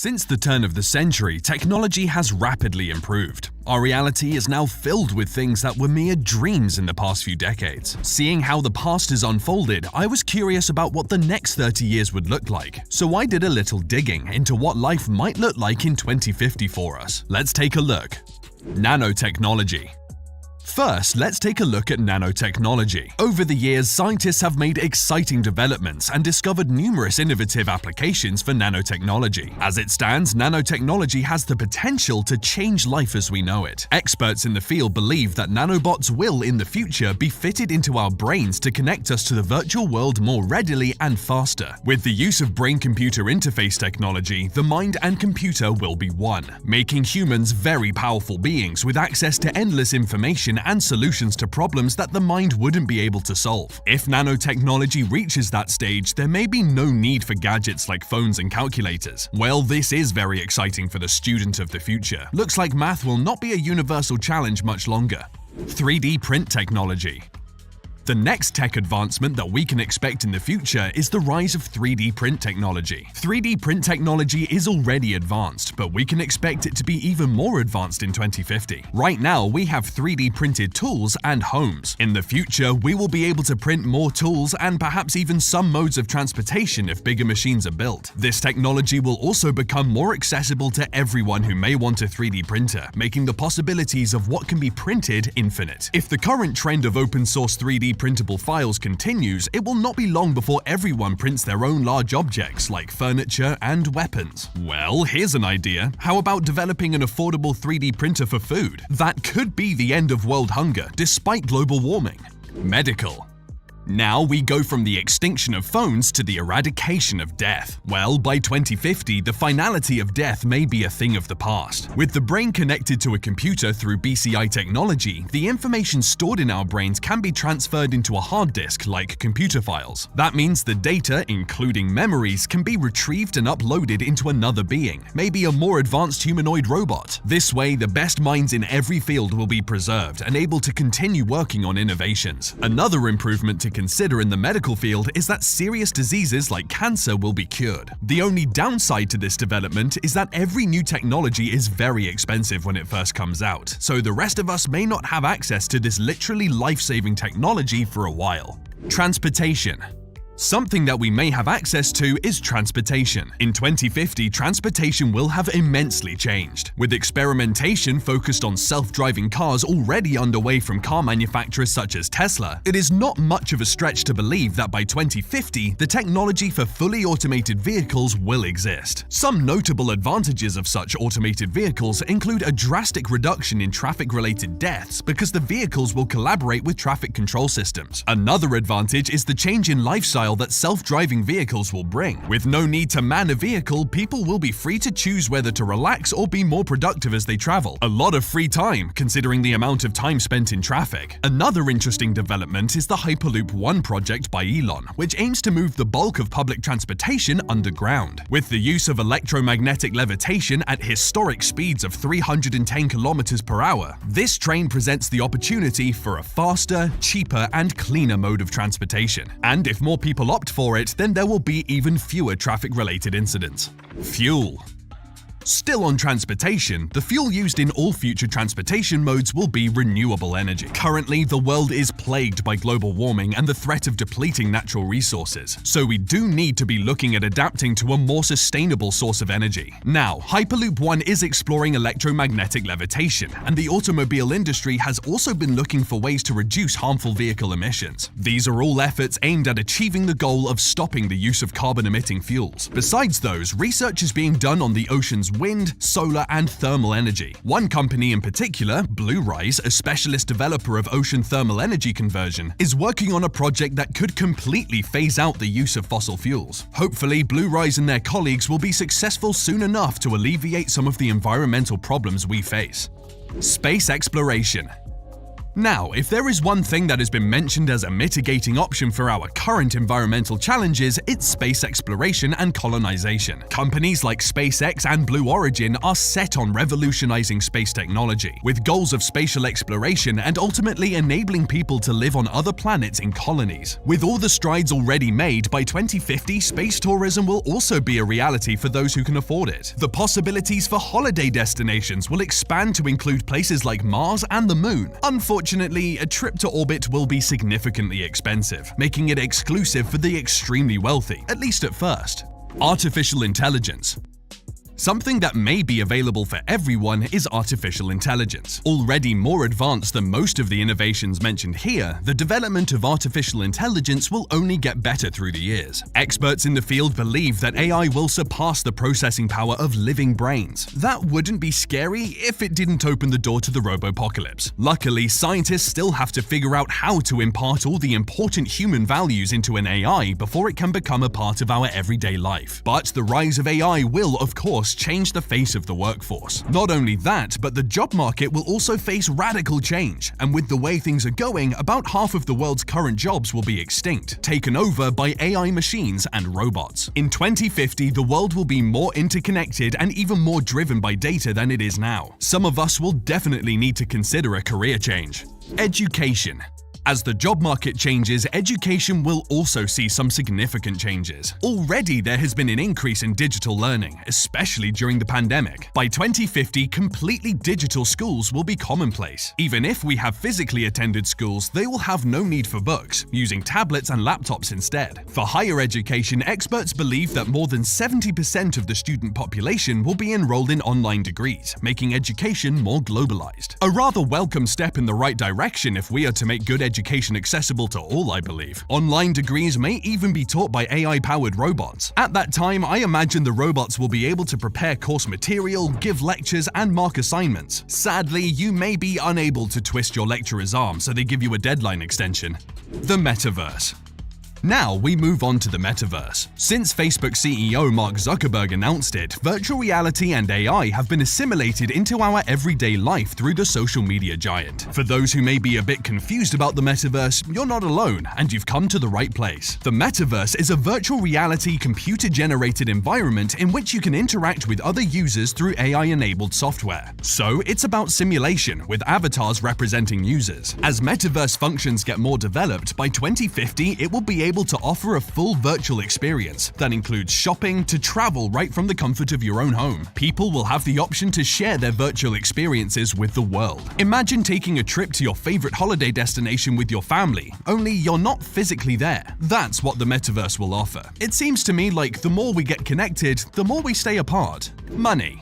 Since the turn of the century, technology has rapidly improved. Our reality is now filled with things that were mere dreams in the past few decades. Seeing how the past has unfolded, I was curious about what the next 30 years would look like. So I did a little digging into what life might look like in 2050 for us. Let's take a look. Nanotechnology. First, let's take a look at nanotechnology. Over the years, scientists have made exciting developments and discovered numerous innovative applications for nanotechnology. As it stands, nanotechnology has the potential to change life as we know it. Experts in the field believe that nanobots will, in the future, be fitted into our brains to connect us to the virtual world more readily and faster. With the use of brain-computer interface technology, the mind and computer will be one, making humans very powerful beings with access to endless information and solutions to problems that the mind wouldn't be able to solve. If nanotechnology reaches that stage, there may be no need for gadgets like phones and calculators. Well, this is very exciting for the student of the future. Looks like math will not be a universal challenge much longer. 3D print technology. The next tech advancement that we can expect in the future is the rise of 3D print technology. 3D print technology is already advanced, but we can expect it to be even more advanced in 2050. Right now, we have 3D printed tools and homes. In the future, we will be able to print more tools and perhaps even some modes of transportation if bigger machines are built. This technology will also become more accessible to everyone who may want a 3D printer, making the possibilities of what can be printed infinite. If the current trend of open source 3D printable files continues, it will not be long before everyone prints their own large objects like furniture and weapons. Well, here's an idea. How about developing an affordable 3D printer for food? That could be the end of world hunger, despite global warming. Medical. Now we go from the extinction of phones to the eradication of death. Well, by 2050, the finality of death may be a thing of the past. With the brain connected to a computer through BCI technology, the information stored in our brains can be transferred into a hard disk like computer files. That means the data, including memories, can be retrieved and uploaded into another being, maybe a more advanced humanoid robot. This way, the best minds in every field will be preserved and able to continue working on innovations. Another improvement to consider in the medical field is that serious diseases like cancer will be cured. The only downside to this development is that every new technology is very expensive when it first comes out, so the rest of us may not have access to this literally life-saving technology for a while. Transportation. Something that we may have access to is transportation. In 2050, transportation will have immensely changed. With experimentation focused on self-driving cars already underway from car manufacturers such as Tesla, it is not much of a stretch to believe that by 2050, the technology for fully automated vehicles will exist. Some notable advantages of such automated vehicles include a drastic reduction in traffic-related deaths because the vehicles will collaborate with traffic control systems. Another advantage is the change in lifestyle that self-driving vehicles will bring. With no need to man a vehicle, people will be free to choose whether to relax or be more productive as they travel. A lot of free time, considering the amount of time spent in traffic. Another interesting development is the Hyperloop One project by Elon, which aims to move the bulk of public transportation underground. With the use of electromagnetic levitation at historic speeds of 310 kilometers per hour, this train presents the opportunity for a faster, cheaper, and cleaner mode of transportation. And if more people opt for it, then there will be even fewer traffic-related incidents. Fuel. Still on transportation, the fuel used in all future transportation modes will be renewable energy. Currently, the world is plagued by global warming and the threat of depleting natural resources, so we do need to be looking at adapting to a more sustainable source of energy. Now, Hyperloop One is exploring electromagnetic levitation, and the automobile industry has also been looking for ways to reduce harmful vehicle emissions. These are all efforts aimed at achieving the goal of stopping the use of carbon-emitting fuels. Besides those, research is being done on the ocean's wind, solar, and thermal energy. One company in particular, BlueRise, a specialist developer of ocean thermal energy conversion, is working on a project that could completely phase out the use of fossil fuels. Hopefully, BlueRise and their colleagues will be successful soon enough to alleviate some of the environmental problems we face. Space exploration. Now, if there is one thing that has been mentioned as a mitigating option for our current environmental challenges, it's space exploration and colonization. Companies like SpaceX and Blue Origin are set on revolutionizing space technology, with goals of spatial exploration and ultimately enabling people to live on other planets in colonies. With all the strides already made, by 2050, space tourism will also be a reality for those who can afford it. The possibilities for holiday destinations will expand to include places like Mars and the Moon. Unfortunately, a trip to orbit will be significantly expensive, making it exclusive for the extremely wealthy, at least at first. Artificial intelligence. Something that may be available for everyone is artificial intelligence. Already more advanced than most of the innovations mentioned here, the development of artificial intelligence will only get better through the years. Experts in the field believe that AI will surpass the processing power of living brains. That wouldn't be scary if it didn't open the door to the robopocalypse. Luckily, scientists still have to figure out how to impart all the important human values into an AI before it can become a part of our everyday life. But the rise of AI will, of course, change the face of the workforce. Not only that, but the job market will also face radical change, and with the way things are going, about half of the world's current jobs will be extinct, taken over by AI machines and robots. In 2050, the world will be more interconnected and even more driven by data than it is now. Some of us will definitely need to consider a career change. Education. As the job market changes, education will also see some significant changes. Already there has been an increase in digital learning, especially during the pandemic. By 2050, completely digital schools will be commonplace. Even if we have physically attended schools, they will have no need for books, using tablets and laptops instead. For higher education, experts believe that more than 70% of the student population will be enrolled in online degrees, making education more globalized. A rather welcome step in the right direction if we are to make good education accessible to all, I believe. Online degrees may even be taught by AI-powered robots. At that time, I imagine the robots will be able to prepare course material, give lectures, and mark assignments. Sadly, you may be unable to twist your lecturer's arm, so they give you a deadline extension. The metaverse. Now we move on to the metaverse. Since Facebook CEO Mark Zuckerberg announced it, virtual reality and AI have been assimilated into our everyday life through the social media giant. For those who may be a bit confused about the metaverse, you're not alone, and you've come to the right place. The metaverse is a virtual reality computer-generated environment in which you can interact with other users through AI-enabled software. So it's about simulation, with avatars representing users. As metaverse functions get more developed, by 2050 it will be able to offer a full virtual experience that includes shopping to travel right from the comfort of your own home. People will have the option to share their virtual experiences with the world. Imagine taking a trip to your favorite holiday destination with your family, only you're not physically there. That's what the metaverse will offer. It seems to me like the more we get connected, the more we stay apart. Money.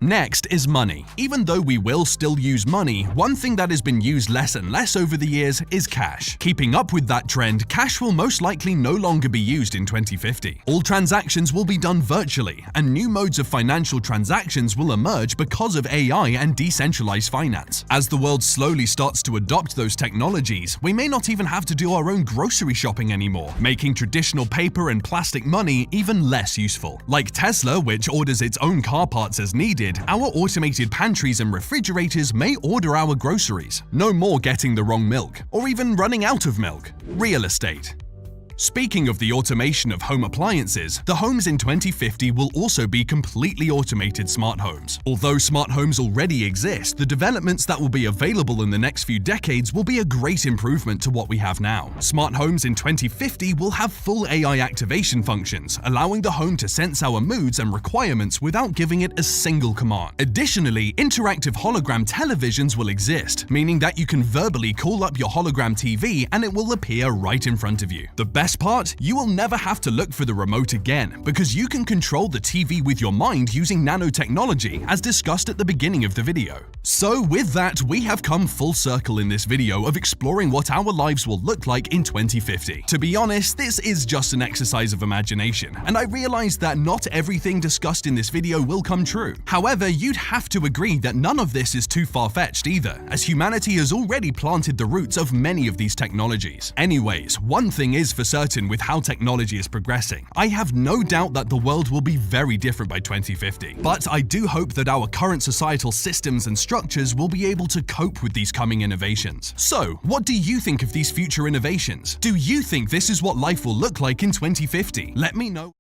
Next is money. Even though we will still use money, one thing that has been used less and less over the years is cash. Keeping up with that trend, cash will most likely no longer be used in 2050. All transactions will be done virtually, and new modes of financial transactions will emerge because of AI and decentralized finance. As the world slowly starts to adopt those technologies, we may not even have to do our own grocery shopping anymore, making traditional paper and plastic money even less useful. Like Tesla, which orders its own car parts as needed, our automated pantries and refrigerators may order our groceries. No more getting the wrong milk, or even running out of milk. Real estate. Speaking of the automation of home appliances, the homes in 2050 will also be completely automated smart homes. Although smart homes already exist, the developments that will be available in the next few decades will be a great improvement to what we have now. Smart homes in 2050 will have full AI activation functions, allowing the home to sense our moods and requirements without giving it a single command. Additionally, interactive hologram televisions will exist, meaning that you can verbally call up your hologram TV and it will appear right in front of you. The best part, you will never have to look for the remote again, because you can control the TV with your mind using nanotechnology, as discussed at the beginning of the video. So with that, we have come full circle in this video of exploring what our lives will look like in 2050. To be honest, this is just an exercise of imagination, and I realize that not everything discussed in this video will come true. However, you'd have to agree that none of this is too far-fetched either, as humanity has already planted the roots of many of these technologies. Anyways, one thing is for certain with how technology is progressing. I have no doubt that the world will be very different by 2050. But I do hope that our current societal systems and structures will be able to cope with these coming innovations. So, what do you think of these future innovations? Do you think this is what life will look like in 2050? Let me know.